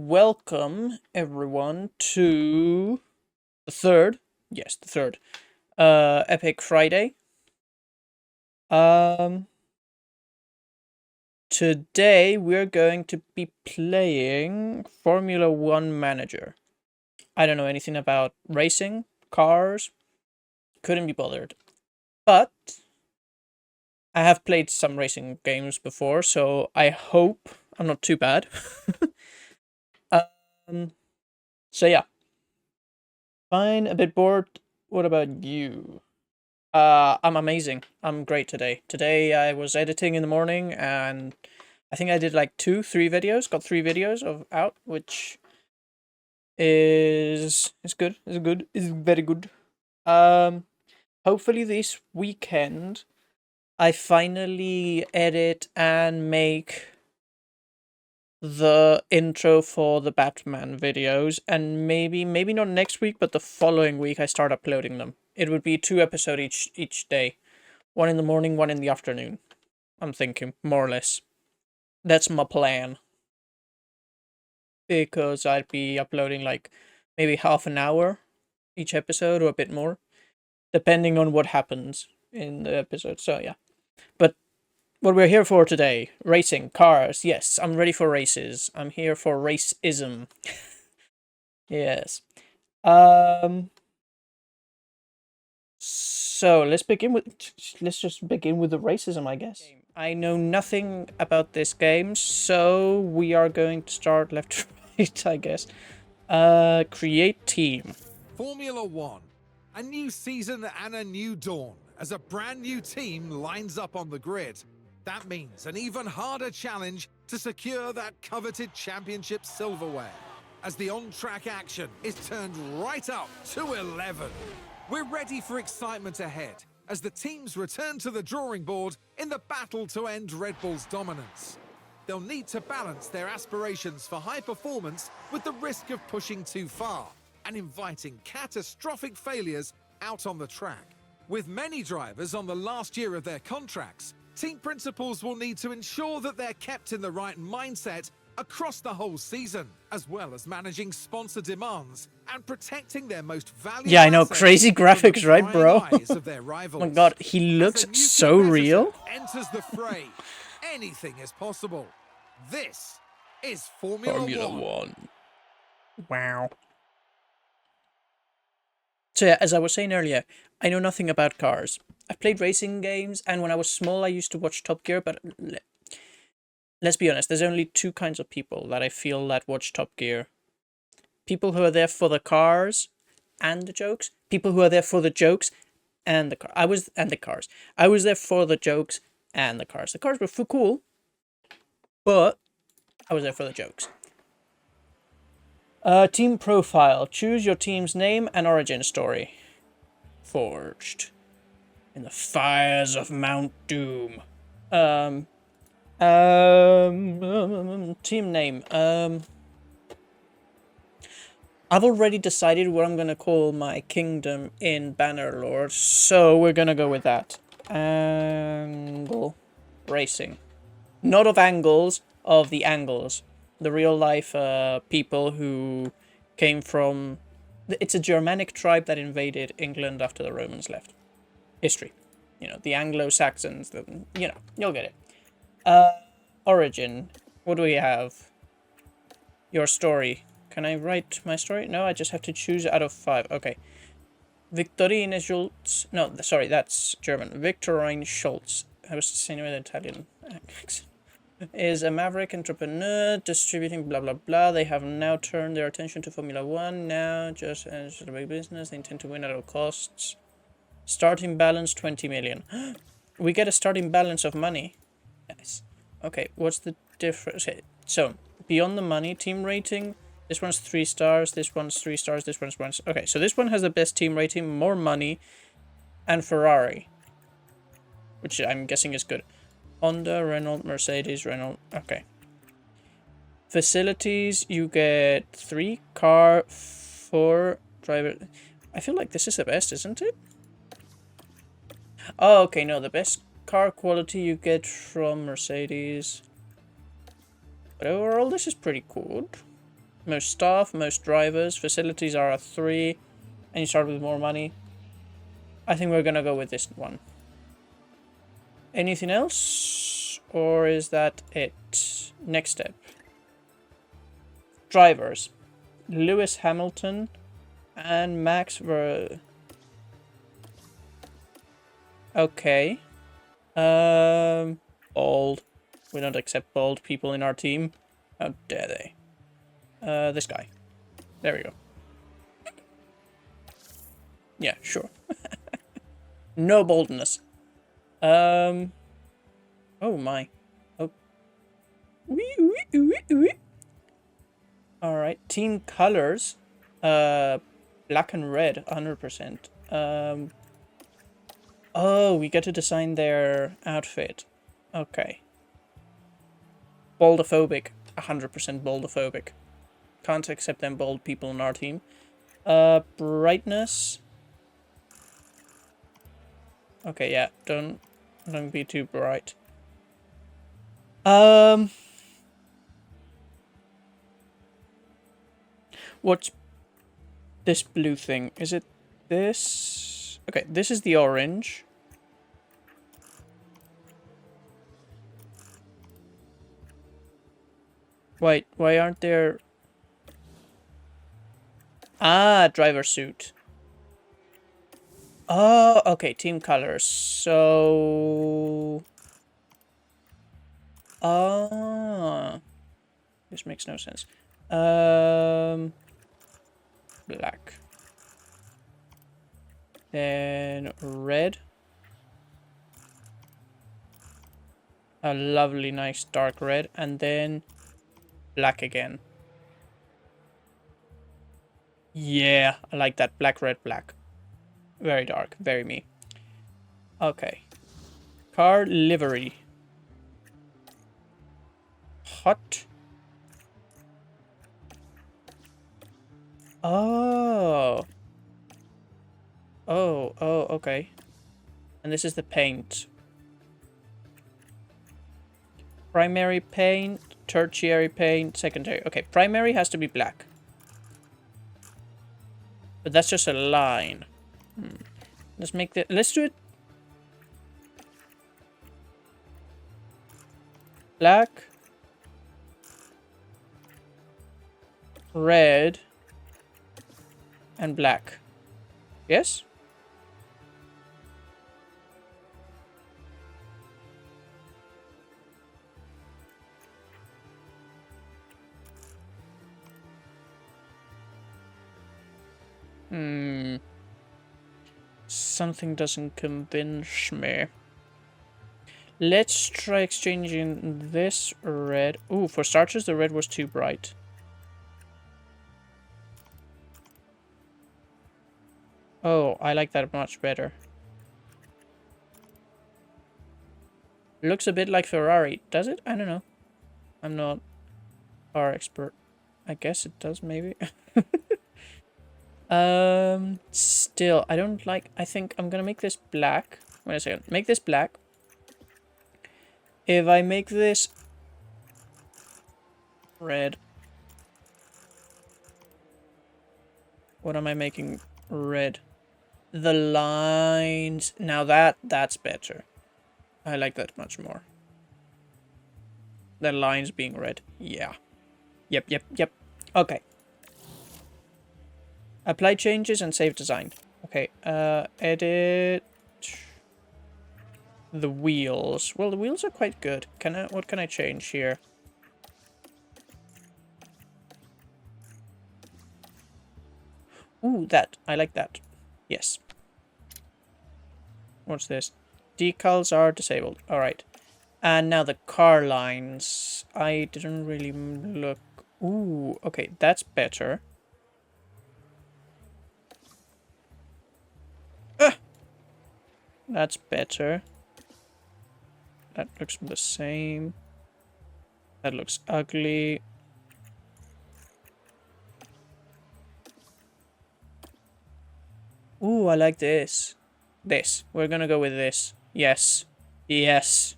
welcome everyone to the third Epic Friday. Today we're going to be playing Formula 1 Manager. I don't know anything about racing, cars, couldn't be bothered. But I have played some racing games before, so I hope I'm not too bad. So yeah. Fine, a bit bored. What about you? I'm amazing. I'm great today. Today I was editing in the morning and I think I did like 3 videos. Got 3 videos out, which is good. Is very good. Hopefully this weekend I finally edit and make the intro for the Batman videos, and maybe not next week, but the following week I start uploading them. It would be 2 episodes each day. One in the morning, one in the afternoon. I'm thinking, more or less. That's my plan. Because I'd be uploading like maybe half an hour each episode or a bit more, depending on what happens in the episode. So yeah. But what we're here for today, racing, cars. Yes, I'm ready for races. I'm here for racism. Yes. So let's just begin with the racism, I guess. I know nothing about this game, so we are going to start left to right, I guess. Create team. Formula 1. A new season and a new dawn as a brand new team lines up on the grid. That means an even harder challenge to secure that coveted championship silverware, as the on-track action is turned right up to 11. We're ready for excitement ahead as the teams return to the drawing board in the battle to end Red Bull's dominance. They'll need to balance their aspirations for high performance with the risk of pushing too far and inviting catastrophic failures out on the track. With many drivers on the last year of their contracts, team principals will need to ensure that they're kept in the right mindset across the whole season, as well as managing sponsor demands and protecting their most valuable. Yeah, I know, assets crazy graphics, from the right, bro? prying eyes of their rivals. Oh my god, he looks As a new so real. enters the fray, anything is possible. This is Formula 1. Wow. So yeah, as I was saying earlier, I know nothing about cars. I've played racing games, and when I was small I used to watch Top Gear, but let's be honest, there's only 2 kinds of people that I feel that watch Top Gear. People who are there for the cars and the jokes. People who are there for the jokes and the car. I was there for the jokes and the cars. The cars were cool, but I was there for the jokes. Team profile. Choose your team's name and origin story. Forged in the fires of Mount Doom. Team name. I've already decided what I'm gonna call my kingdom in Bannerlord, so we're gonna go with that. Angle racing. Not of angles, of the angles. The real life people who came from... It's a Germanic tribe that invaded England after the Romans left. History. You know, the Anglo-Saxons, you'll get it. Origin. What do we have? Your story. Can I write my story? No, I just have to choose out of 5. Okay. Victorine Schultz. No, sorry, that's German. Victorine Schultz. I was saying with Italian accent. Is a maverick entrepreneur distributing blah blah blah. They have now turned their attention to Formula 1. Now, just as a big business, they intend to win at all costs. Starting balance 20 million. We get a starting balance of money. Nice. Okay, what's the difference? Okay, so, beyond the money, team rating. This one's 3 stars, this one's 3 stars, this one's 1 star. Okay, so this one has the best team rating, more money, and Ferrari. Which I'm guessing is good. Honda, Renault, Mercedes, Renault. Okay. Facilities, you get 3 car, 4 driver. I feel like this is the best, isn't it? Oh, okay, no, the best car quality you get from Mercedes. But overall, this is pretty good. Most staff, most drivers. Facilities are a 3. And you start with more money. I think we're gonna go with this one. Anything else? Or is that it? Next step. Drivers. Lewis Hamilton and Max were... Okay. Bald. We don't accept bald people in our team. How dare they? This guy. There we go. Yeah, sure. No boldness. Oh my. Oh. Alright, team colors. Black and red, 100%. Oh, we get to design their outfit. Okay. Boldophobic. 100% boldophobic. Can't accept them bold people in our team. Brightness. Okay, yeah, don't be too bright. What's this blue thing? Is it this? Okay, this is the orange. Wait, why aren't there... Ah, driver suit. Oh, okay, team colors. So... Ah. This makes no sense. Black. Then red. A lovely, nice dark red. And then black again. Yeah, I like that. Black, red, black. Very dark. Very me. Okay. Car livery. Hot. Oh. Oh, okay. And this is the paint. Primary paint, tertiary paint, secondary. Okay, primary has to be black. But that's just a line. Let's make the... Let's do it... Black. Red. And black. Yes? Something doesn't convince me. Let's try exchanging this red. Ooh, for starters, the red was too bright. Oh, I like that much better. Looks a bit like Ferrari. Does it? I don't know. I'm not car expert. I guess it does, maybe. Still, I don't like... I think I'm gonna make this black. Wait a second. Make this black. If I make this red... What am I making red? The lines... Now that's better. I like that much more. The lines being red. Yeah. Yep. Okay. Apply changes and save design. Okay, edit the wheels. Well, the wheels are quite good. What can I change here? Ooh, that. I like that. Yes. What's this? Decals are disabled. All right. And now the car lines. I didn't really look. Ooh, okay, that's better. That's better. That looks the same. That looks ugly. Ooh, I like this. This. We're gonna go with this. Yes. Yes.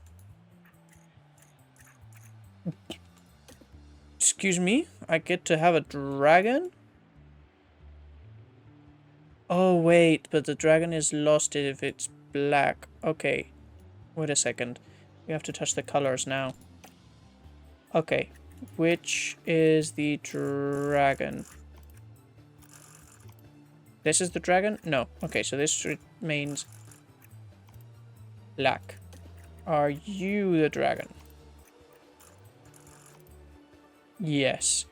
Excuse me? I get to have a dragon? Oh, wait, but the dragon is lost if it's black. Okay, wait a second. We have to touch the colors now. Okay, which is the dragon? This is the dragon? No. Okay, so this remains black. Are you the dragon? Yes.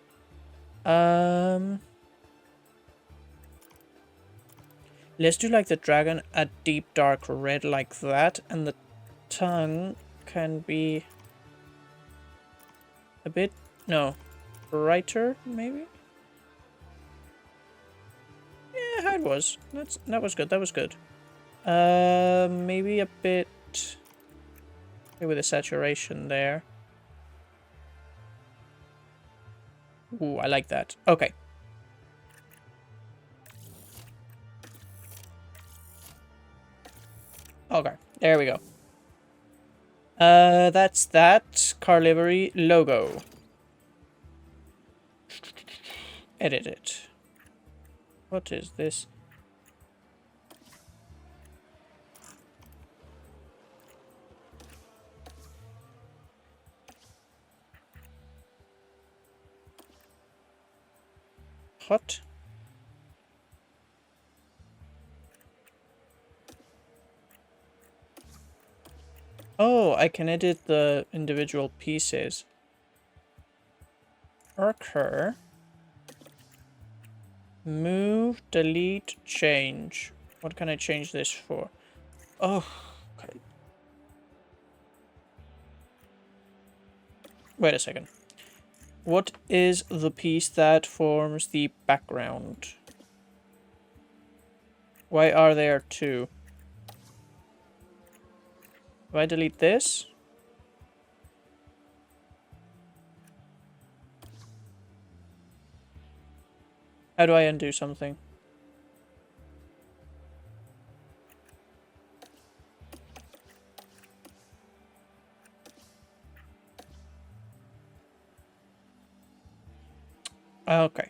Let's do like the dragon a deep dark red like that, and the tongue can be a bit, no, brighter maybe? Yeah, how it was. That was good, that was good. Maybe a bit with the saturation there. Ooh, I like that. Okay. Okay, there we go. That's that. Car livery logo. Edit it. What is this? What? Oh, I can edit the individual pieces. Occur. Move, delete, change. What can I change this for? Oh, okay. Wait a second. What is the piece that forms the background? Why are there two? Do I delete this? How do I undo something? Okay.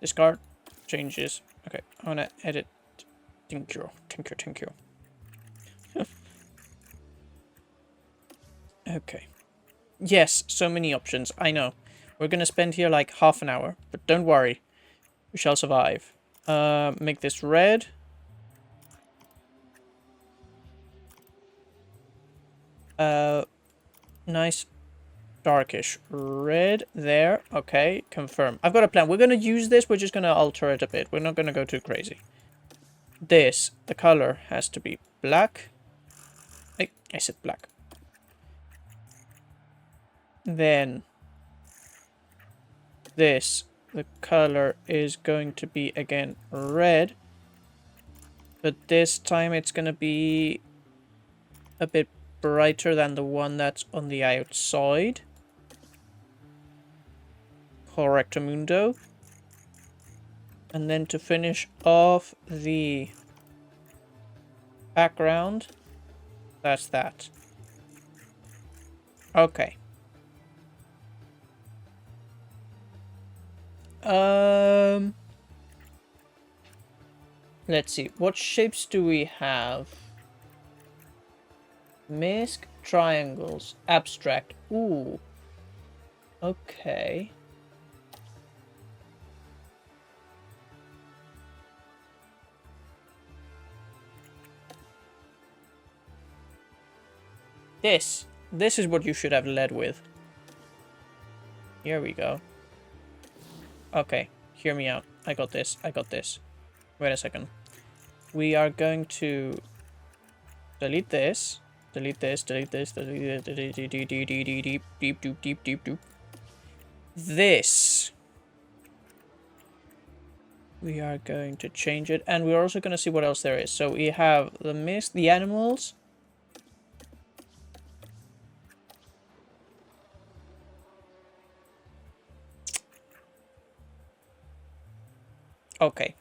Discard. Changes. Okay, I wanna edit. Thank you. Okay. Yes, so many options. I know. We're gonna spend here like half an hour, but don't worry. We shall survive. Make this red. Nice darkish red there. Okay, confirm. I've got a plan. We're gonna use this. We're just gonna alter it a bit. We're not gonna go too crazy. This, the color has to be black. I said black. Then this, the color is going to be again red, but this time it's gonna be a bit brighter than the one that's on the outside. Correctamundo. And then to finish off the background, that's that. Okay. Let's see. What shapes do we have? Misc, triangles, abstract. Ooh. Okay. This is what you should have led with. Here we go. Okay, hear me out. I got this. Wait a second. We are going to delete this. Delete this. This. We are going to change it, and we're also going to see what else there is. So we have the mist, the animals. Okay.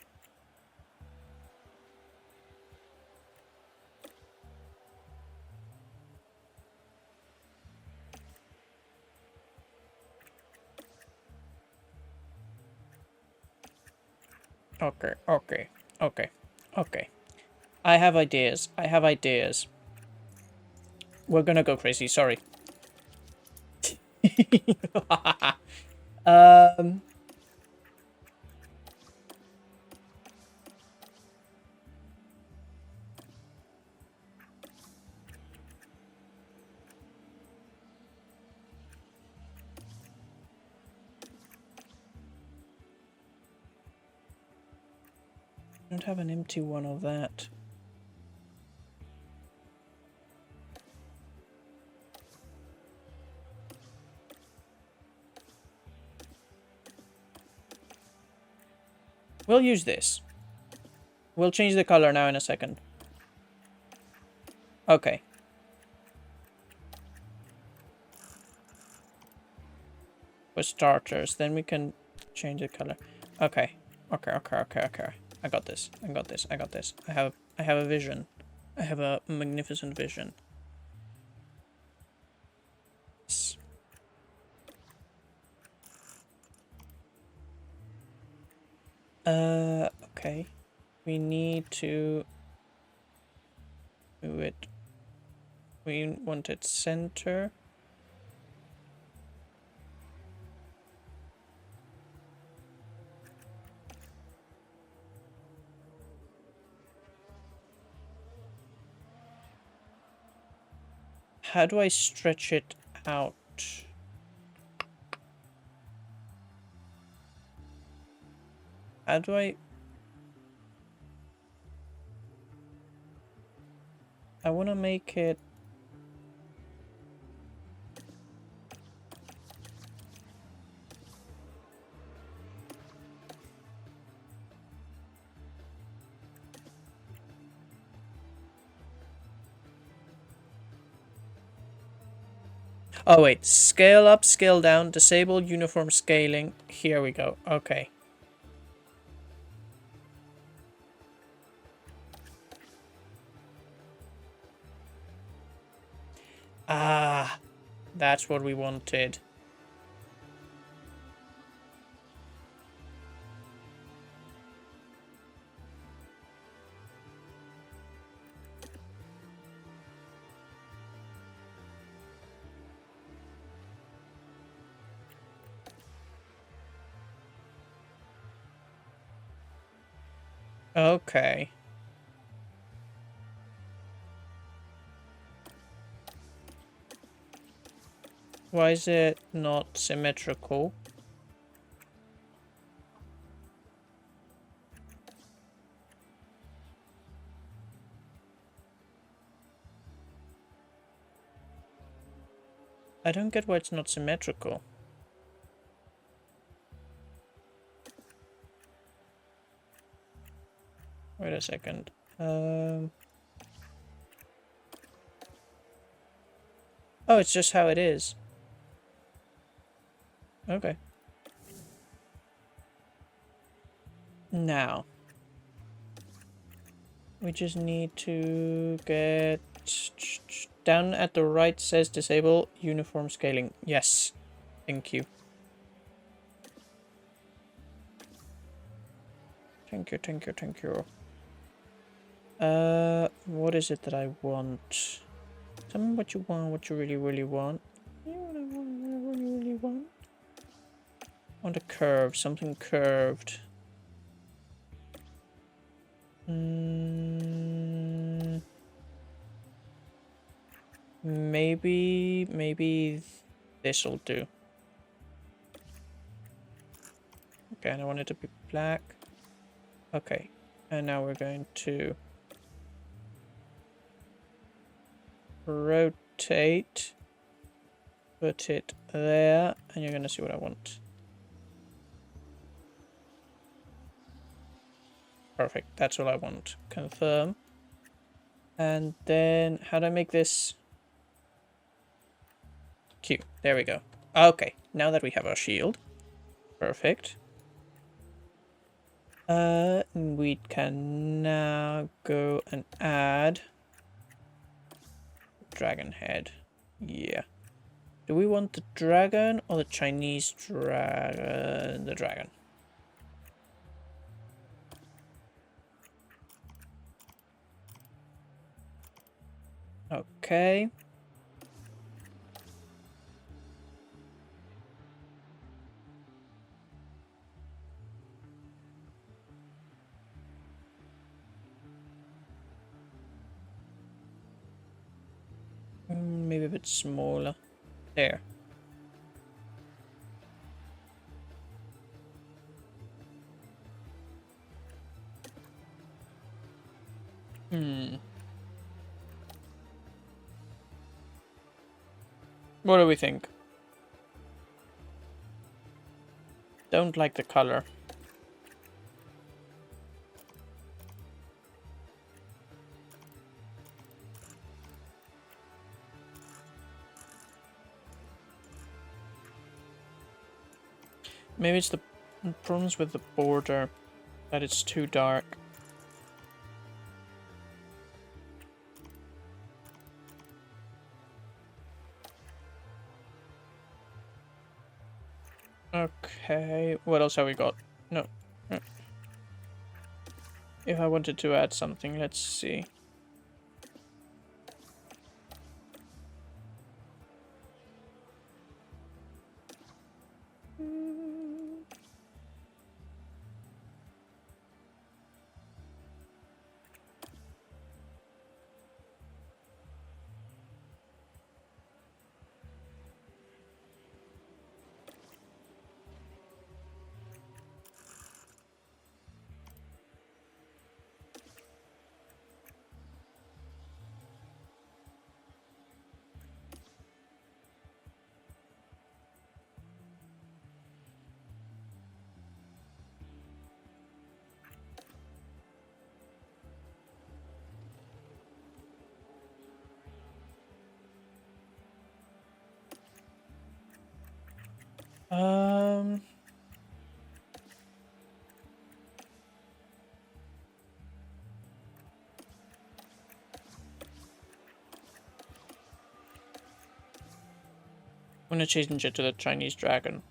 Okay, okay, okay, okay. I have ideas. I have ideas. We're gonna go crazy, sorry. um... I don't have an empty one of that. We'll use this. We'll change the color now in a second. Okay. For starters, then we can change the color. Okay. Okay. I got this. I got this. I got this. I have a vision. I have a magnificent vision. Yes. Okay. We need to do it. We want it center. How do I stretch it out? How do I want to make it... Oh wait, scale up, scale down, disable uniform scaling. Here we go. Okay. Ah, that's what we wanted. Okay. Why is it not symmetrical? I don't get why it's not symmetrical. Wait a second. Oh, it's just how it is. Okay. Now, we just need to get down at the right says disable uniform scaling. Yes. Thank you. Thank you, thank you, thank you. What is it that I want? Tell me what you want, what you really, really want. You know what I want, what I really, really want? I want a curve, something curved. Maybe this'll do. Okay, and I want it to be black. Okay, and now we're going to rotate, put it there, and you're gonna see what I want. Perfect, that's all I want. Confirm. And then, how do I make this? Q, there we go. Okay, now that we have our shield. Perfect. We can now go and add dragon head. Yeah. Do we want the dragon or the Chinese dragon? The dragon. Okay. Maybe a bit smaller. There. What do we think? Don't like the color. Maybe it's the problems with the border, that it's too dark. Okay, what else have we got? No. If I wanted to add something, let's see. I'm gonna change it to the Chinese dragon.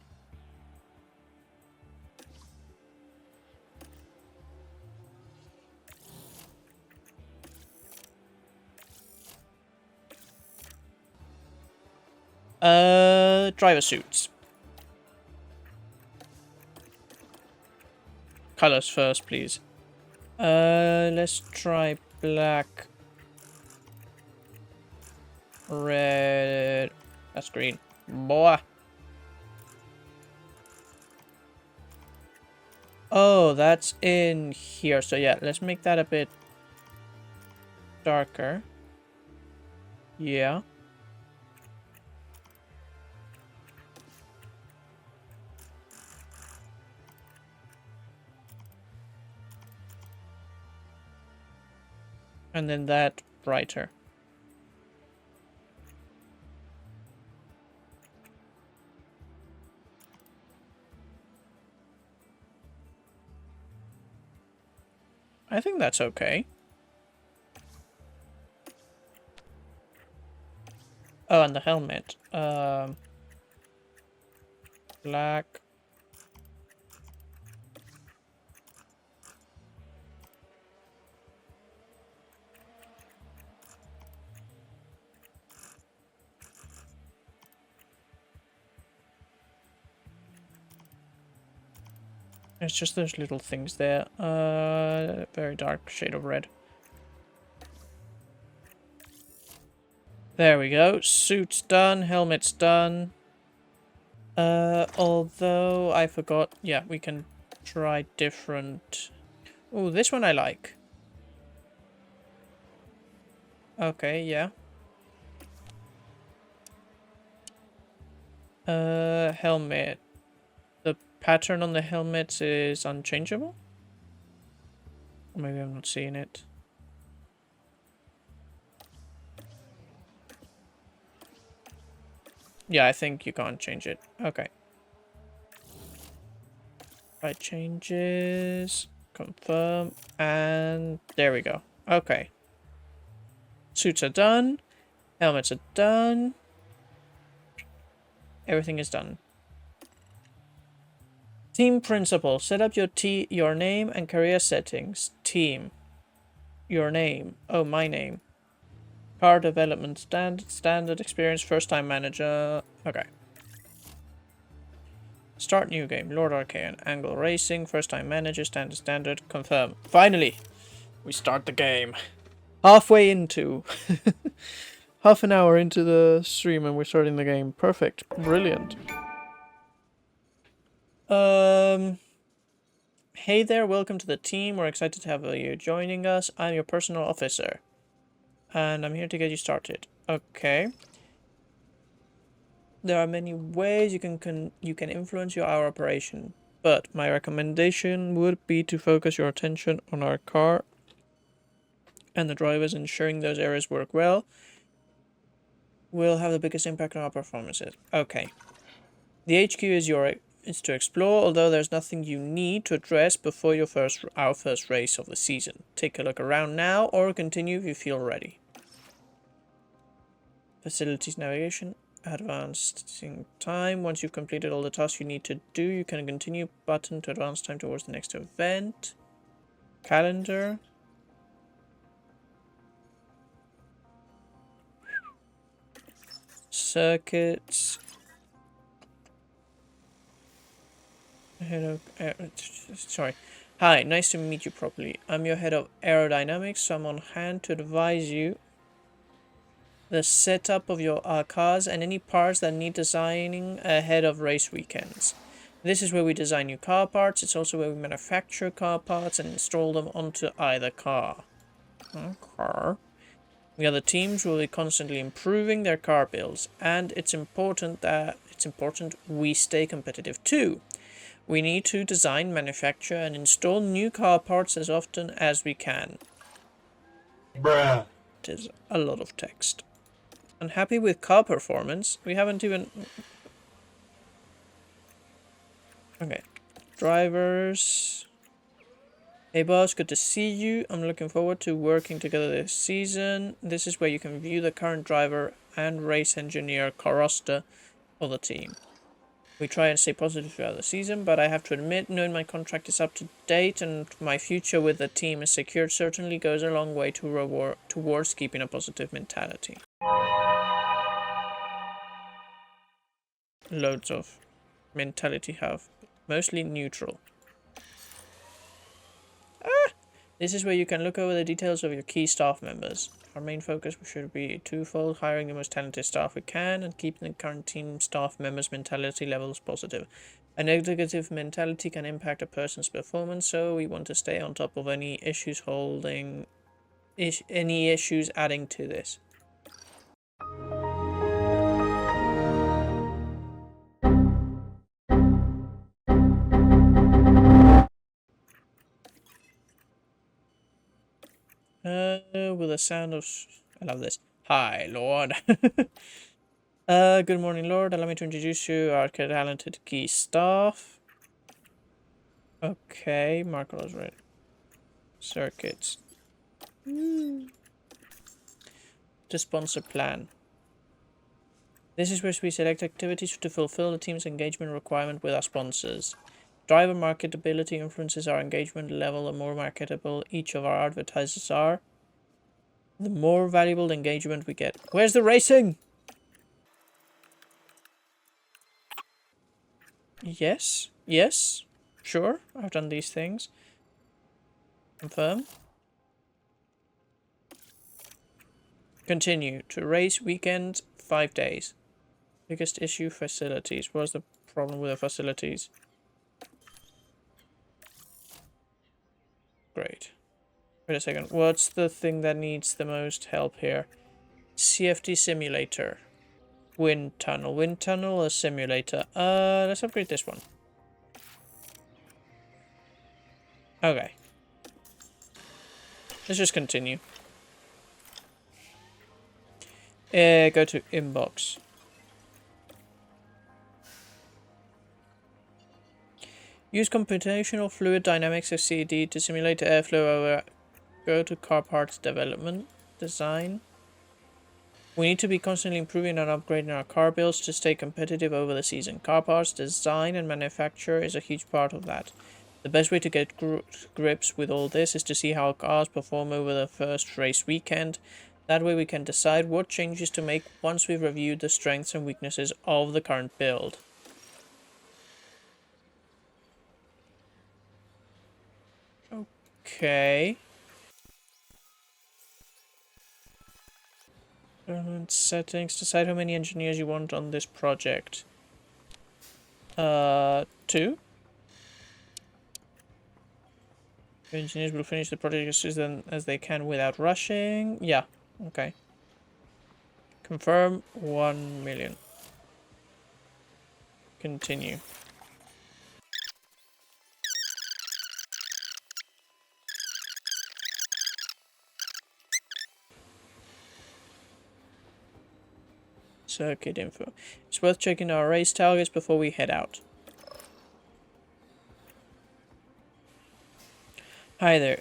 Driver suits. Colors first, please. Let's try black. Red. That's green. Boy. Oh, that's in here. So yeah, let's make that a bit darker. Yeah. And then that brighter. I think that's okay. Oh, and the helmet. Black. It's just those little things there. Very dark shade of red. There we go. Suit's done. Helmet's done. Although I forgot. Yeah, we can try different. Oh, this one I like. Okay, yeah. Helmet. The pattern on the helmet is unchangeable? Or maybe I'm not seeing it. Yeah, I think you can't change it. Okay. Right, changes. Confirm. And there we go. Okay. Suits are done. Helmets are done. Everything is done. Team principal. Set up your name and career settings. Team. Your name. Oh, my name. Car development standard experience, first time manager. Okay. Start new game, Lord Arcane, Angle Racing, first time manager, standard, confirm. Finally! We start the game. Halfway into. Half an hour into the stream and we're starting the game. Perfect. Brilliant. Hey there, welcome to the team. We're excited to have you joining us. I'm your personal officer. And I'm here to get you started. Okay. There are many ways you can influence our operation, but my recommendation would be to focus your attention on our car and the drivers, ensuring those areas work well will have the biggest impact on our performances. Okay. The HQ is to explore, although there's nothing you need to address before our first race of the season. Take a look around now or continue if you feel ready. Facilities navigation. Advancing time. Once you've completed all the tasks you need to do, you can continue button to advance time towards the next event. Calendar. Circuits. Sorry. Hi, nice to meet you properly. I'm your head of aerodynamics, so I'm on hand to advise you the setup of our cars and any parts that need designing ahead of race weekends. This is where we design new car parts. It's also where we manufacture car parts and install them onto either car. The other teams will be constantly improving their car builds, and it's important we stay competitive too. We need to design, manufacture, and install new car parts as often as we can. Bruh. It is a lot of text. Unhappy with car performance? We haven't even... Okay. Drivers. Hey boss, good to see you. I'm looking forward to working together this season. This is where you can view the current driver and race engineer car roster for the team. We try and stay positive throughout the season, but I have to admit, knowing my contract is up to date and my future with the team is secured certainly goes a long way towards keeping a positive mentality. Loads of mentality have. Mostly neutral. This is where you can look over the details of your key staff members. Our main focus should be twofold: hiring the most talented staff we can and keeping the current team staff members' mentality levels positive. A negative mentality can impact a person's performance, so we want to stay on top of any issues adding to this. With a sound of... I love this. Hi, Lord. Good morning, Lord. Allow me to introduce you our talented key staff. Okay, Marco was right. Circuits. The sponsor plan. This is where we select activities to fulfill the team's engagement requirement with our sponsors. Driver marketability influences our engagement level. The more marketable each of our advertisers are, the more valuable the engagement we get. Where's the racing? Yes. Yes. Sure. I've done these things. Confirm. Continue. To race weekend 5 days. Biggest issue, facilities. What's the problem with the facilities? Great. Wait a second. What's the thing that needs the most help here? CFD simulator. Wind tunnel. Wind tunnel or simulator? Let's upgrade this one. Okay. Let's just continue. Go to inbox. Use computational fluid dynamics (CD) to simulate the airflow over. Go to car parts development, design. We need to be constantly improving and upgrading our car builds to stay competitive over the season. Car parts design and manufacture is a huge part of that. The best way to get grips with all this is to see how cars perform over the first race weekend That way we can decide what changes to make once we've reviewed the strengths and weaknesses of the current build. Okay. Settings. Decide how many engineers you want on this project. 2. Engineers will finish the project as soon as they can without rushing. Yeah, okay. Confirm 1 million. Continue. Circuit info. It's worth checking our race targets before we head out. Hi there.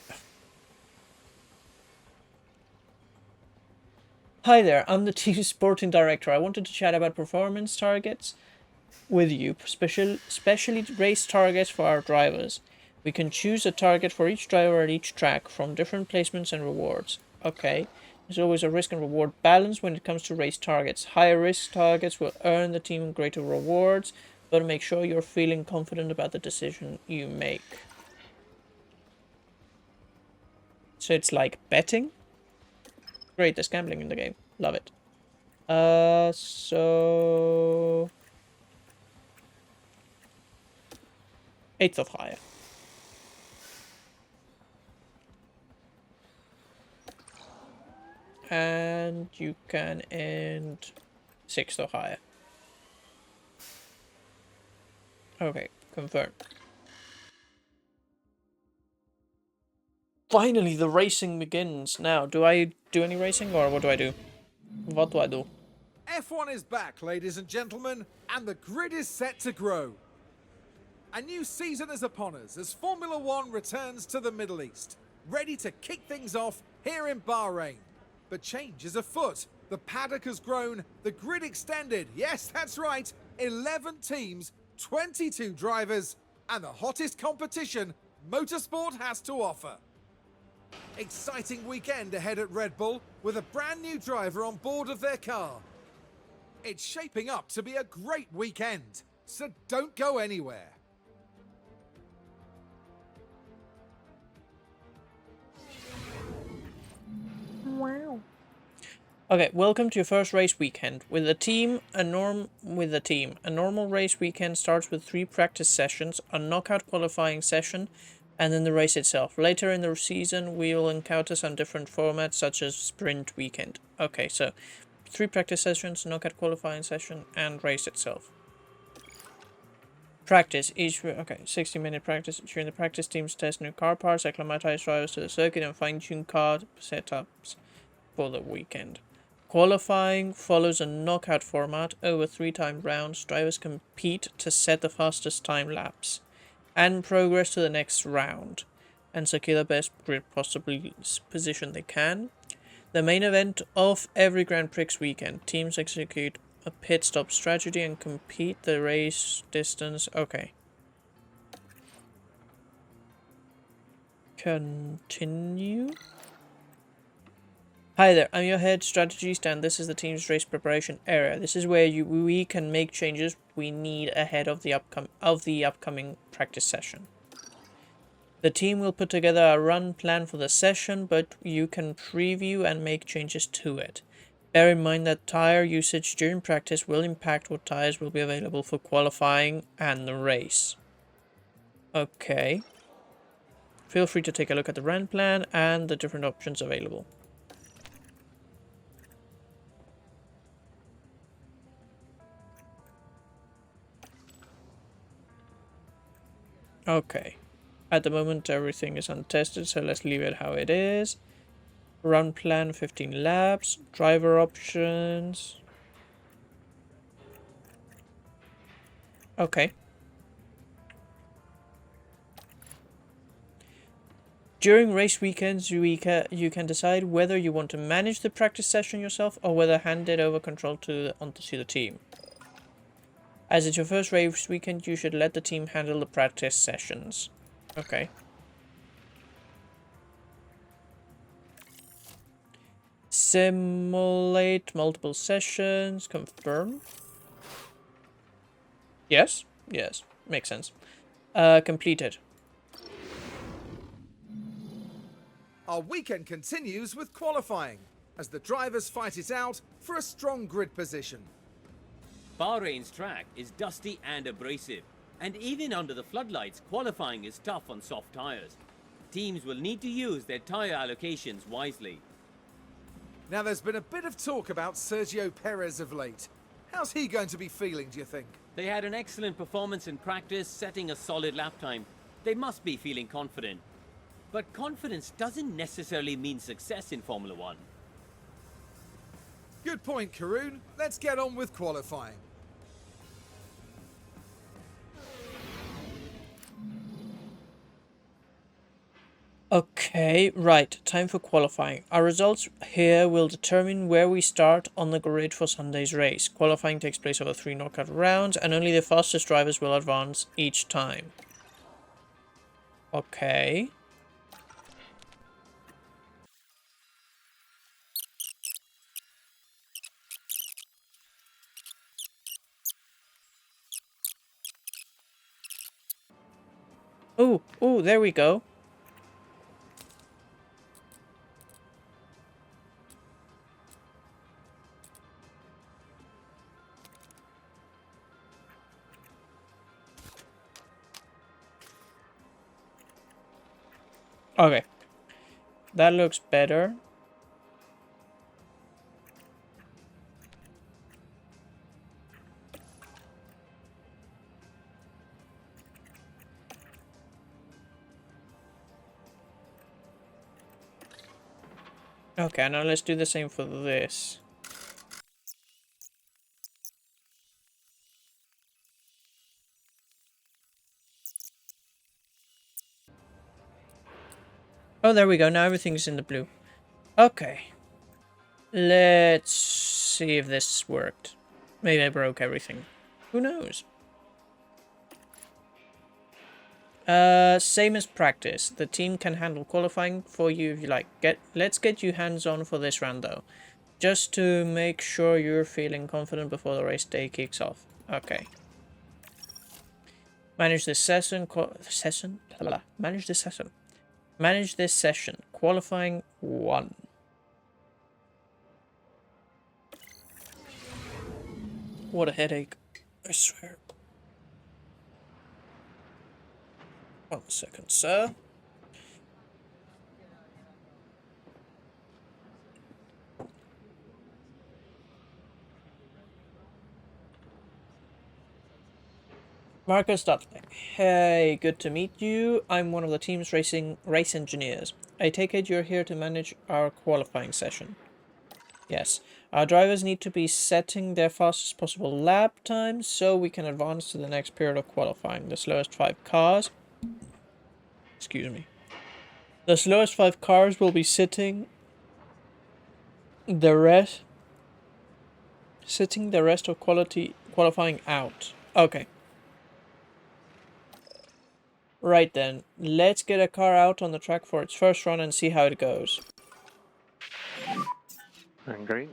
Hi there, I'm the team sporting director. I wanted to chat about performance targets with you, especially race targets for our drivers. We can choose a target for each driver at each track from different placements and rewards. Okay. There's always a risk and reward balance when it comes to race targets. Higher risk targets will earn the team greater rewards, but make sure you're feeling confident about the decision you make. So it's like betting? Great, there's gambling in the game. Love it. So 8th of higher. And you can end 6th or higher. Okay, confirm. Finally, the racing begins. Now, do I do any racing or what do I do? What do I do? F1 is back, ladies and gentlemen, and the grid is set to grow. A new season is upon us as Formula One returns to the Middle East, ready to kick things off here in Bahrain. But change is afoot. The paddock has grown, the grid extended. Yes, that's right. 11 teams, 22 drivers, and the hottest competition motorsport has to offer. Exciting weekend ahead at Red Bull with a brand new driver on board of their car. It's shaping up to be a great weekend, so don't go anywhere. Wow. Okay, welcome to your first race weekend. With a normal race weekend starts with 3 practice sessions, a knockout qualifying session, and then the race itself. Later in the season, we will encounter some different formats such as sprint weekend. Okay, so 3 practice sessions, knockout qualifying session, and race itself. Practice. 60-minute practice. During the practice, teams test new car parts, acclimatize drivers to the circuit, and fine-tune car setups for the weekend. Qualifying follows a knockout format over 3 timed rounds. Drivers compete to set the fastest time laps and progress to the next round and secure the best grid possibly position they can. The main event of every Grand Prix weekend. Teams execute a pit stop strategy and compete the race distance. Okay. Continue. Hi there, I'm your head strategist and this is the team's race preparation area. This is where we can make changes we need ahead of the upcoming practice session. The team will put together a run plan for the session, but you can preview and make changes to it. Bear in mind that tire usage during practice will impact what tires will be available for qualifying and the race. Okay. Feel free to take a look at the run plan and the different options available. Okay. At the moment everything is untested, so let's leave it how it is. Run plan 15 laps, driver options. Okay. During race weekends, you can decide whether you want to manage the practice session yourself or whether hand it over control to the team. As it's your first race weekend, you should let the team handle the practice sessions. Okay. Simulate multiple sessions. Confirm. Yes? Yes. Makes sense. Completed. Our weekend continues with qualifying, as the drivers fight it out for a strong grid position. Bahrain's track is dusty and abrasive, and even under the floodlights, qualifying is tough on soft tyres. Teams will need to use their tyre allocations wisely. Now, there's been a bit of talk about Sergio Perez of late. How's he going to be feeling, do you think? They had an excellent performance in practice, setting a solid lap time. They must be feeling confident. But confidence doesn't necessarily mean success in Formula One. Good point, Karun. Let's get on with qualifying. Okay, right. Time for qualifying. Our results here will determine where we start on the grid for Sunday's race. Qualifying takes place over 3 knockout rounds, and only the fastest drivers will advance each time. Okay. Oh, there we go. Okay. That looks better. Okay, now let's do the same for this. Oh, there we go. Now everything's in the blue. Okay. Let's see if this worked. Maybe I broke everything. Who knows? Same as practice. The team can handle qualifying for you if you like. Let's get you hands-on for this round though. Just to make sure you're feeling confident before the race day kicks off. Okay. Manage this session. Manage this session. Manage this session. Qualifying 1. What a headache. I swear. 1 second, sir. Marcus Dudley. Hey, good to meet you. I'm one of the team's race engineers. I take it you're here to manage our qualifying session. Yes. Our drivers need to be setting their fastest possible lap time so we can advance to the next period of qualifying. The slowest 5 cars... Excuse me. The slowest 5 cars will be sitting the rest of qualifying out. Okay. Right then, let's get a car out on the track for its first run and see how it goes. Great.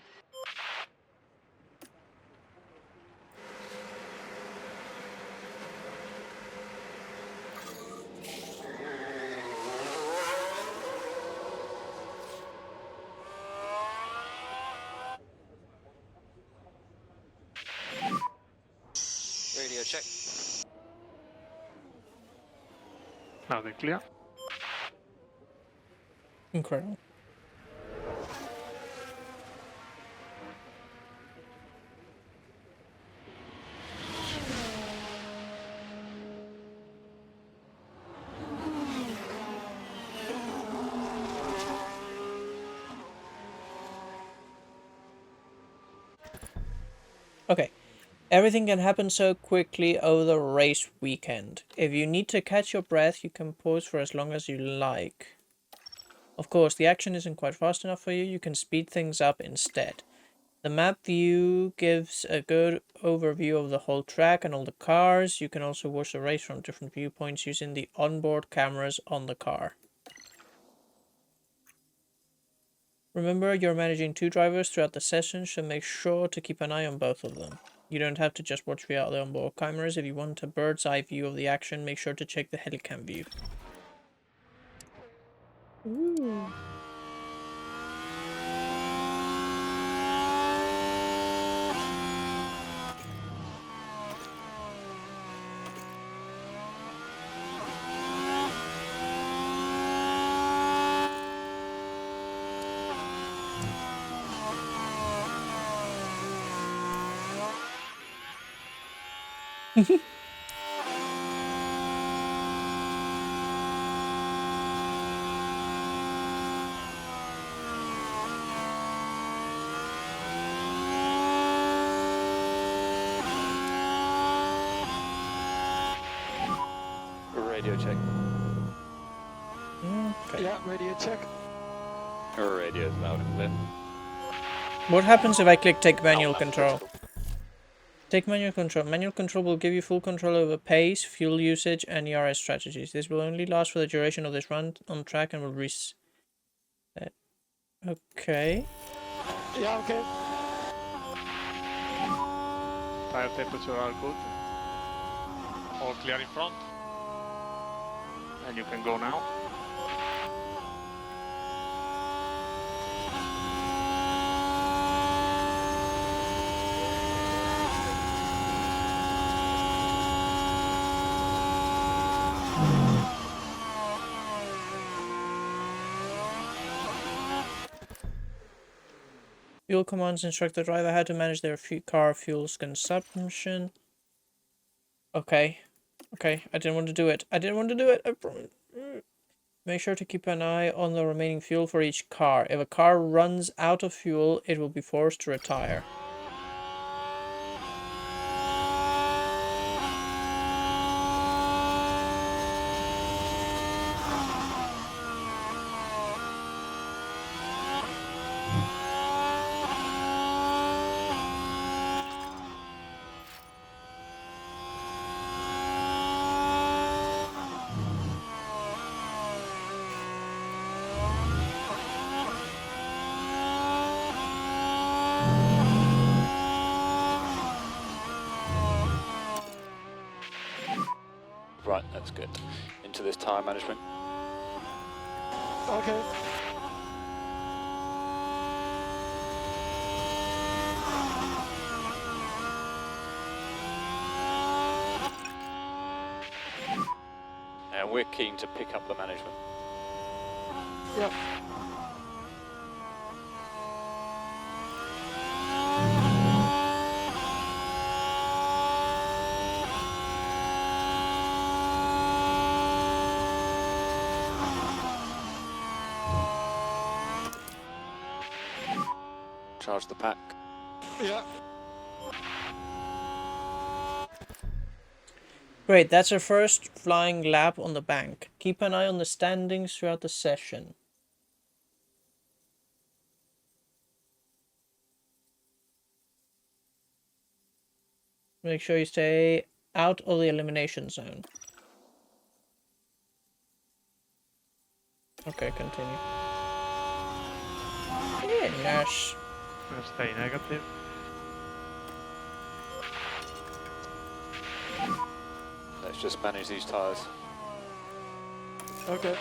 Radio check. Loud and clear. Incredible. Okay. Everything can happen so quickly over the race weekend. If you need to catch your breath, you can pause for as long as you like. Of course, the action isn't quite fast enough for you. You can speed things up instead. The map view gives a good overview of the whole track and all the cars. You can also watch the race from different viewpoints using the onboard cameras on the car. Remember, you're managing 2 drivers throughout the session, so make sure to keep an eye on both of them. You don't have to just watch via the onboard cameras. If you want a bird's eye view of the action, make sure to check the helicam view. Ooh. Radio check. Okay. Yeah, radio check. Radio is loud and clear. What happens if I click take manual control? Take manual control. Manual control will give you full control over pace, fuel usage, and ERS strategies. This will only last for the duration of this run on track and will okay. Yeah, okay. Tire temperature are good. All clear in front. And you can go now. Fuel commands instruct the driver how to manage their car fuel's consumption. Okay. Okay, I didn't want to do it. I didn't want to do it. I promise. Make sure to keep an eye on the remaining fuel for each car. If a car runs out of fuel, it will be forced to retire. Right, that's good. Into this tyre management. Okay. And we're keen to pick up the management. Yep. Charge the pack. Yeah. Great, that's our first flying lap on the bank. Keep an eye on the standings throughout the session. Make sure you stay out of the elimination zone. Okay, continue. Yes. Stay negative. Let's just manage these tyres. Okay.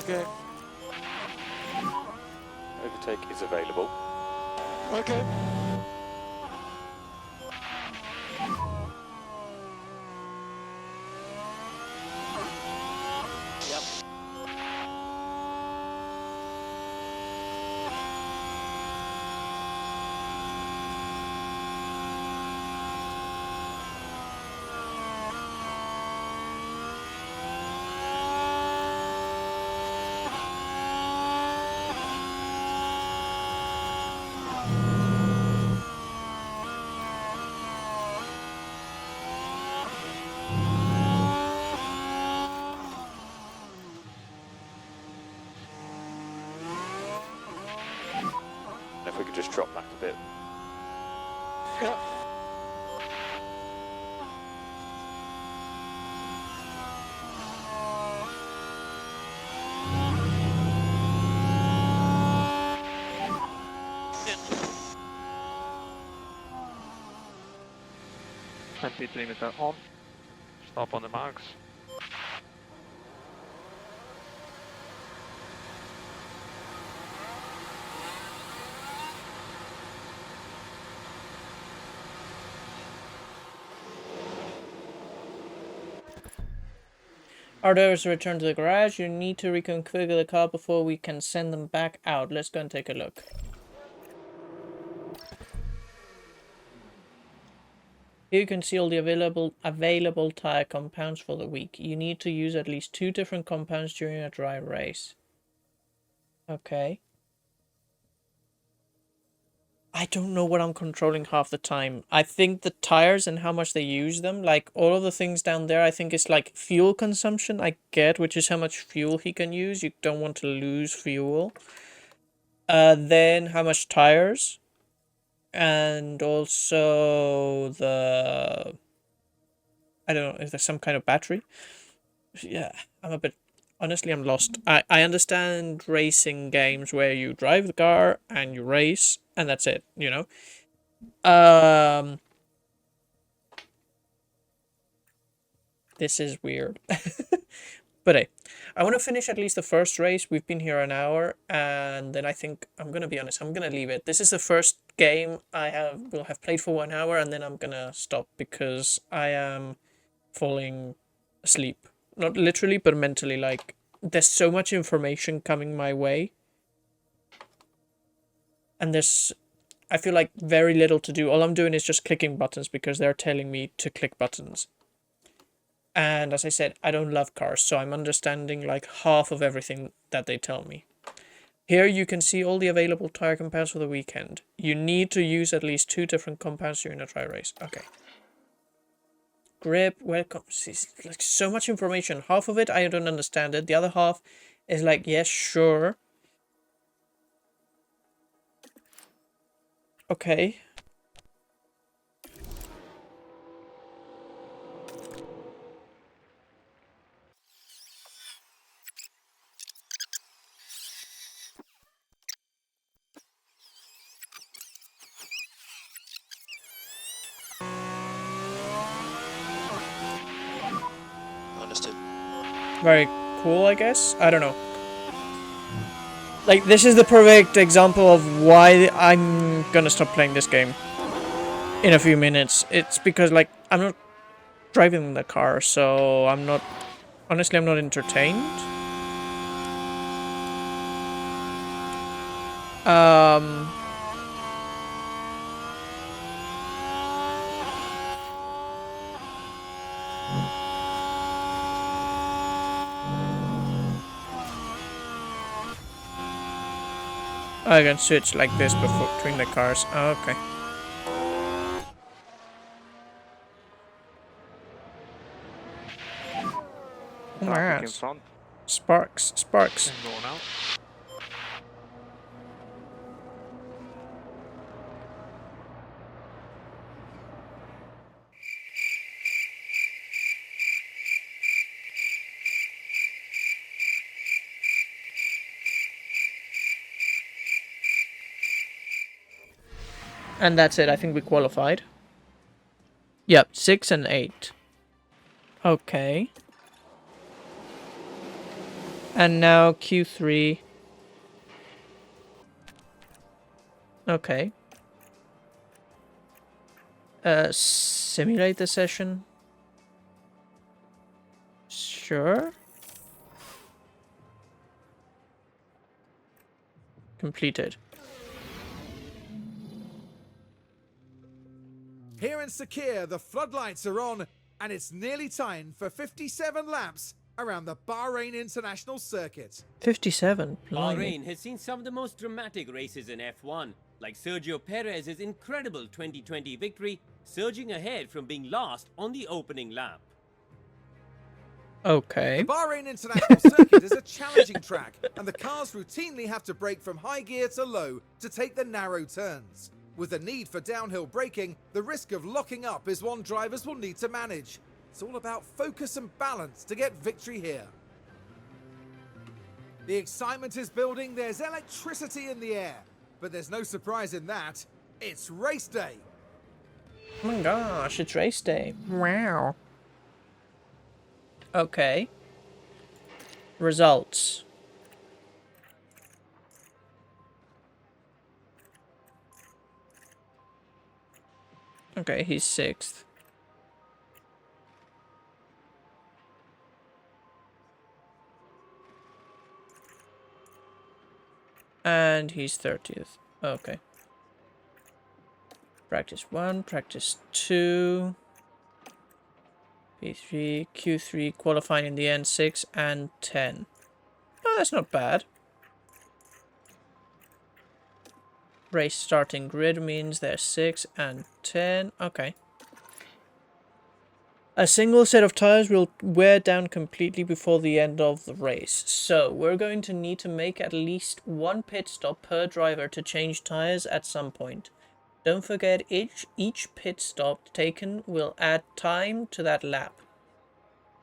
Okay. Overtake is available. Okay. just drop back a bit. And pit limiter on. Stop on the marks. Orders return to the garage. You need to reconfigure the car before we can send them back out. Let's go and take a look. Here you can see all the available tire compounds for the week. You need to use at least 2 different compounds during a dry race. Okay. I don't know what I'm controlling half the time. I think the tires and how much they use them, like all of the things down there, I think it's like fuel consumption I get, which is how much fuel he can use. You don't want to lose fuel. Then how much tires. And also the... I don't know, is there some kind of battery? Yeah, I'm a bit... Honestly, I'm lost. I understand racing games where you drive the car and you race, and that's it, you know? This is weird. But hey, I want to finish at least the first race. We've been here an hour, and then I think, I'm going to be honest, I'm going to leave it. This is the first game will have played for 1 hour, and then I'm going to stop because I am falling asleep. Not literally, but mentally, like, there's so much information coming my way. And I feel like very little to do. All I'm doing is just clicking buttons because they're telling me to click buttons. And as I said, I don't love cars, so I'm understanding like half of everything that they tell me. Here you can see all the available tire compounds for the weekend. You need to use at least 2 different compounds during a dry race. Okay. Grip, welcome. See, like so much information. Half of it, I don't understand it. The other half is like, yes, sure. Okay. Understood. Very cool, I guess. I don't know. Like, this is the perfect example of why I'm gonna stop playing this game in a few minutes. It's because, like, I'm not driving the car, so I'm not... Honestly, I'm not entertained. I can switch like this between the cars. Oh, okay. Oh my Traffic in ass. front. Sparks. And go now. And that's it. I think we qualified. Yep, 6 and 8. Okay. And now Q3. Okay. Simulate the session. Sure. Completed. Here in Sakir, the floodlights are on, and it's nearly time for 57 laps around the Bahrain International Circuit. 57. Blimey. Bahrain has seen some of the most dramatic races in F1, like Sergio Perez's incredible 2020 victory, surging ahead from being last on the opening lap. Okay. The Bahrain International Circuit is a challenging track, and the cars routinely have to brake from high gear to low to take the narrow turns. With the need for downhill braking, the risk of locking up is one drivers will need to manage. It's all about focus and balance to get victory here. The excitement is building, there's electricity in the air. But there's no surprise in that. It's race day. Oh my gosh, it's race day. Wow. Okay. Results. Okay, he's 6th. And he's 30th. Okay. Practice 1, practice 2. P3, Q3, qualifying in the end 6 and 10. Oh, that's not bad. Race starting grid means they're 6 and 10. Okay. A single set of tires will wear down completely before the end of the race. So we're going to need to make at least one pit stop per driver to change tires at some point. Don't forget each pit stop taken will add time to that lap.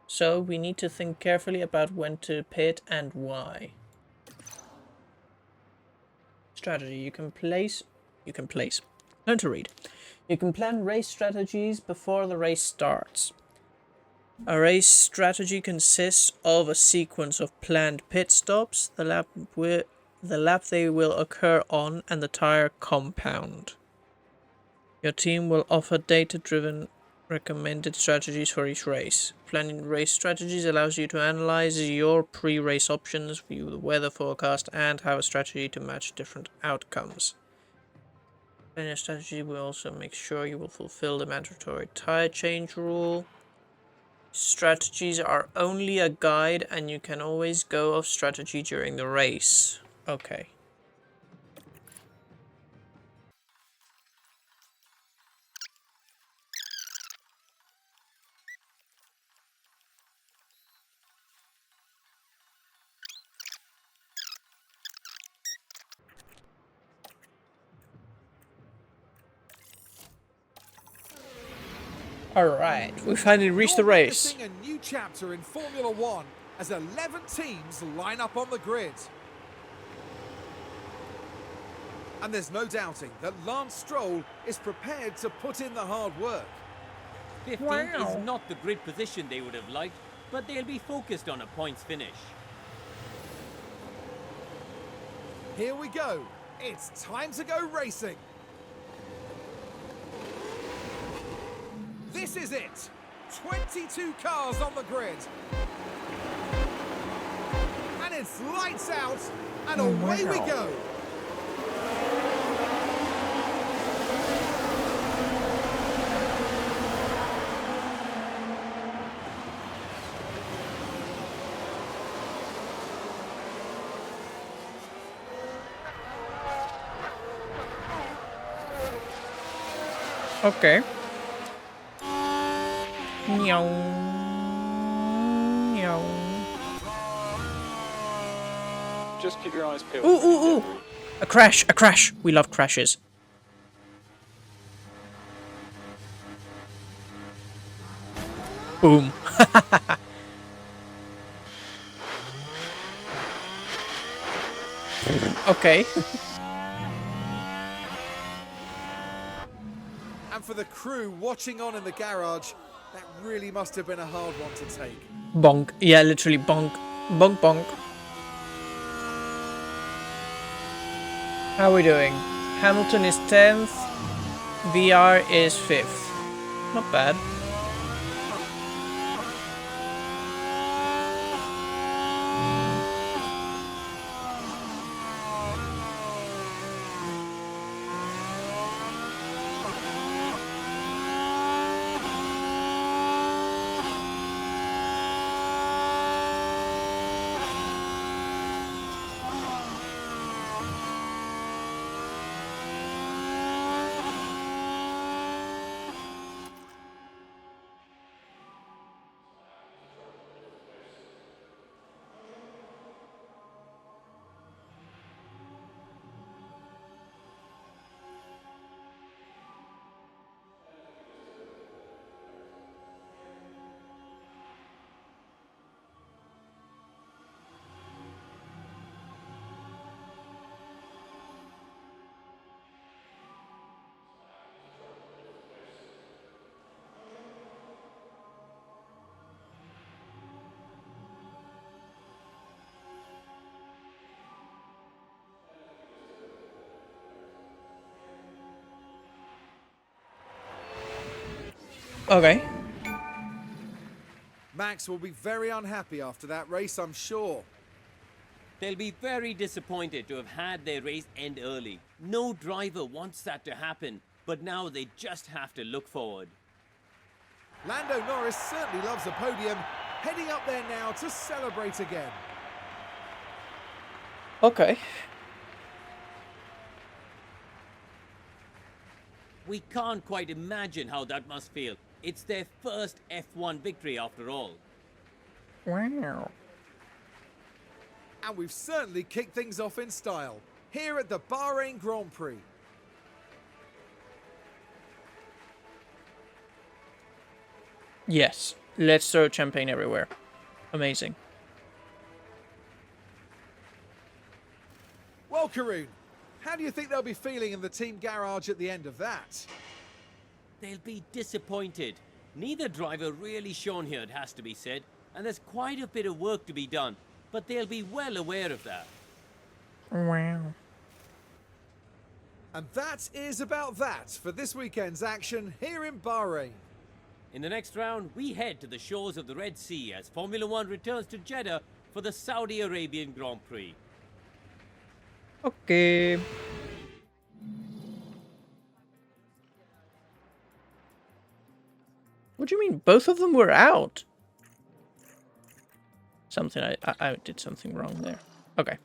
So we need to think carefully about when to pit and why. Strategy. You can learn to read. You can plan race strategies before the race starts. A race strategy consists of a sequence of planned pit stops, the lap they will occur on, and the tire compound. Your team will offer data-driven recommended strategies for each race. Planning race strategies allows you to analyze your pre-race options, view the weather forecast, and have a strategy to match different outcomes. Planning a strategy will also make sure you will fulfill the mandatory tire change rule. Strategies are only a guide, and you can always go off strategy during the race. Okay. Alright, we finally reached the race. You're witnessing a new chapter in Formula One as 11 teams line up on the grid. And there's no doubting that Lance Stroll is prepared to put in the hard work. 15th is not the grid position they would have liked, but they'll be focused on a points finish. Here we go. It's time to go racing. This is it. 22 cars on the grid. And it's lights out, and away we go. Okay. Meow. Meow. Just keep your eyes peeled. Ooh, ooh, ooh! A crash! A crash! We love crashes. Boom. Okay. And for the crew watching on in the garage, that really must have been a hard one to take. Bonk. Yeah, literally bonk. Bonk, bonk. How are we doing? Hamilton is 10th. VR is 5th. Not bad. Okay. Max will be very unhappy after that race, I'm sure. They'll be very disappointed to have had their race end early. No driver wants that to happen, but now they just have to look forward. Lando Norris certainly loves a podium, heading up there now to celebrate again. Okay. We can't quite imagine how that must feel. It's their first F1 victory after all. Wow. And we've certainly kicked things off in style, here at the Bahrain Grand Prix. Yes. Let's throw champagne everywhere. Amazing. Well, Karun, how do you think they'll be feeling in the team garage at the end of that? They'll be disappointed. Neither driver really shone here, it has to be said, and there's quite a bit of work to be done, but they'll be well aware of that. Wow. And that is about that for this weekend's action here in Bahrain. In the next round, we head to the shores of the Red Sea as Formula One returns to Jeddah for the Saudi Arabian Grand Prix. Okay. What do you mean? Both of them were out? Something I did something wrong there. Okay.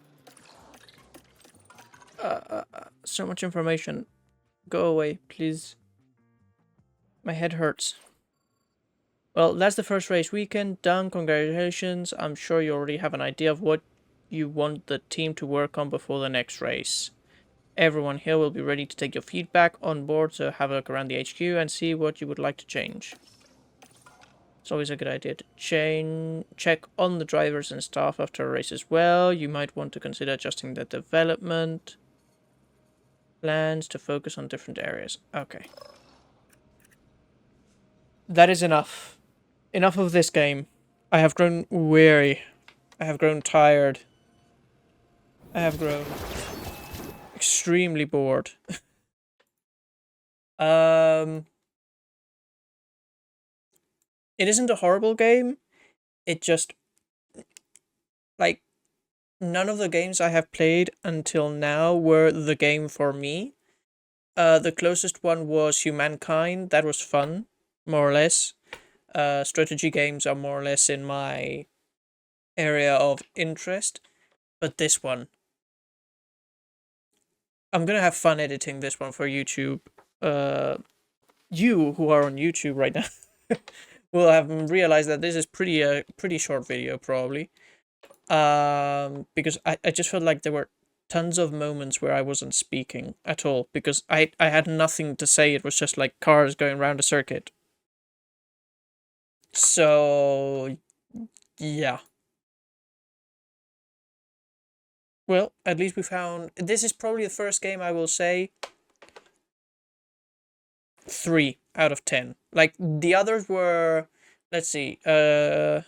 So much information. Go away, please. My head hurts. Well, that's the first race weekend. Done. Congratulations. I'm sure you already have an idea of what you want the team to work on before the next race. Everyone here will be ready to take your feedback on board, so have a look around the HQ and see what you would like to change. It's always a good idea to check on the drivers and staff after a race as well. You might want to consider adjusting the development plans to focus on different areas. Okay. That is enough. Enough of this game. I have grown weary. I have grown tired. I have grown extremely bored. It isn't a horrible game. It just, like, none of the games I have played until now were the game for me. The closest one was Humankind. That was fun, more or less. Strategy games are more or less in my area of interest. But this one, I'm gonna have fun editing this one for YouTube. You who are on YouTube right now will have realized that this is pretty short video probably. Because I just felt like there were tons of moments where I wasn't speaking at all because I had nothing to say. It was just like cars going around a circuit. So yeah. Well, at least we found... This is probably the first game I will say 3 out of 10. Like, the others were... Let's see. The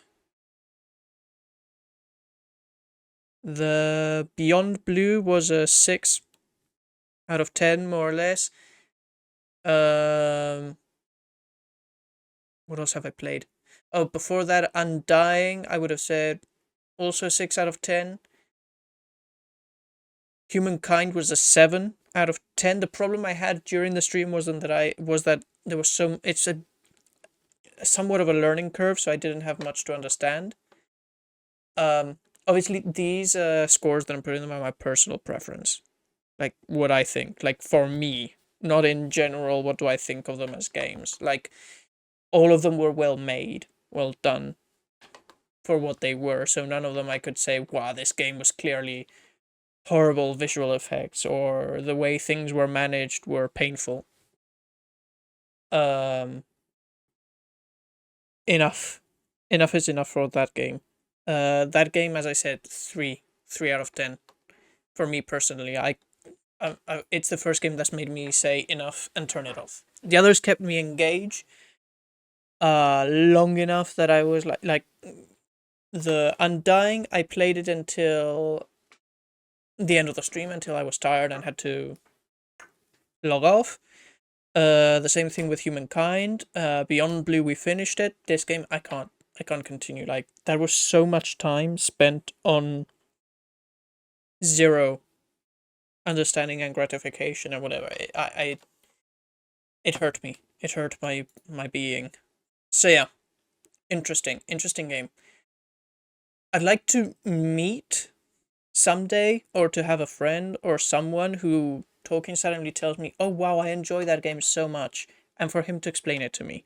Beyond Blue was a 6 out of 10, more or less. What else have I played? Oh, before that, Undying, I would have said also 6 out of 10. Humankind was a 7 out of 10. The problem I had during the stream was that there was it's a somewhat of a learning curve, so I didn't have much to understand. Obviously these scores that I'm putting them are my personal preference, like what I think, like for me, not in general. What do I think of them as games? Like all of them were well made, well done for what they were. So none of them I could say, wow, this game was clearly horrible visual effects or the way things were managed were painful. Enough is enough for that game. That game, as I said, 3 out of 10 for me personally. It's the first game that's made me say enough and turn it off. The others kept me engaged long enough that I was like the Undying, I played it until the end of the stream, until I was tired and had to log off. The same thing with Humankind. Beyond Blue, we finished it. This game, I can't continue. Like, there was so much time spent on zero understanding and gratification and whatever. It hurt me. It hurt my being. So yeah, interesting game. I'd like to meet someday, or to have a friend or someone who talking suddenly tells me, oh wow, I enjoy that game so much, and for him to explain it to me.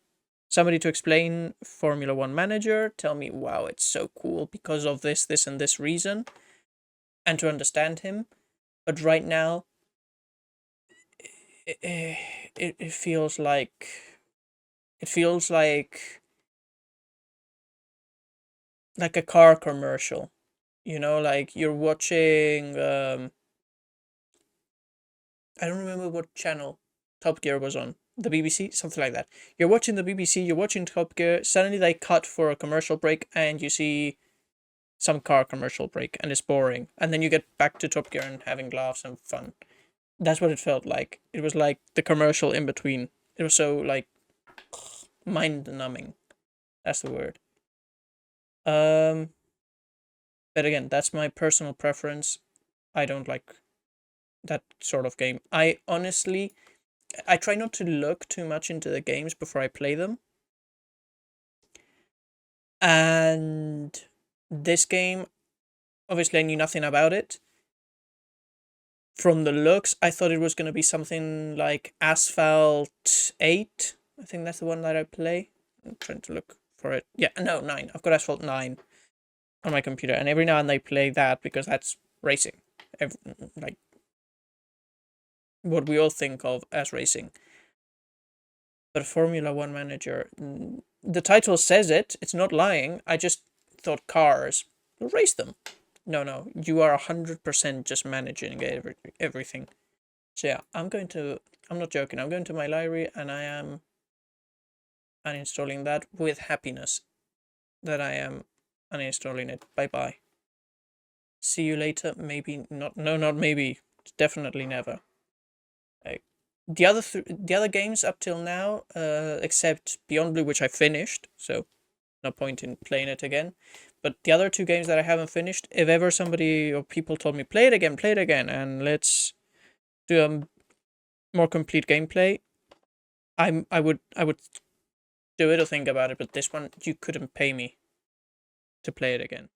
Somebody to explain Formula 1 Manager, tell me, wow, it's so cool because of this, and this reason, and to understand him. But right now, it feels like... It feels like a car commercial. You know, like you're watching... I don't remember what channel Top Gear was on. The BBC? Something like that. You're watching the BBC, you're watching Top Gear, suddenly they cut for a commercial break and you see some car commercial break and it's boring. And then you get back to Top Gear and having laughs and fun. That's what it felt like. It was like the commercial in between. It was so, like, mind-numbing. That's the word. But again, that's my personal preference. I don't like that sort of game. I try not to look too much into the games before I play them. And this game, obviously I knew nothing about it. From the looks, I thought it was going to be something like Asphalt 8. I think that's the one that I play. I'm trying to look for it. Yeah, no, 9. I've got Asphalt 9 on my computer. And every now and then I play that because that's racing. Like, what we all think of as racing. But Formula 1 Manager, the title says it. It's not lying. I just thought cars. Race them. No, you are 100% just managing everything. So yeah, I'm not joking, I'm going to my library and I am uninstalling that with happiness that I am uninstalling it. Bye. See you later. Maybe not. No, not maybe. Definitely never. The other games up till now, except Beyond Blue, which I finished, so no point in playing it again. But the other 2 games that I haven't finished, if ever somebody or people told me, play it again, and let's do a more complete gameplay, I would do it or think about it. But this one, you couldn't pay me to play it again.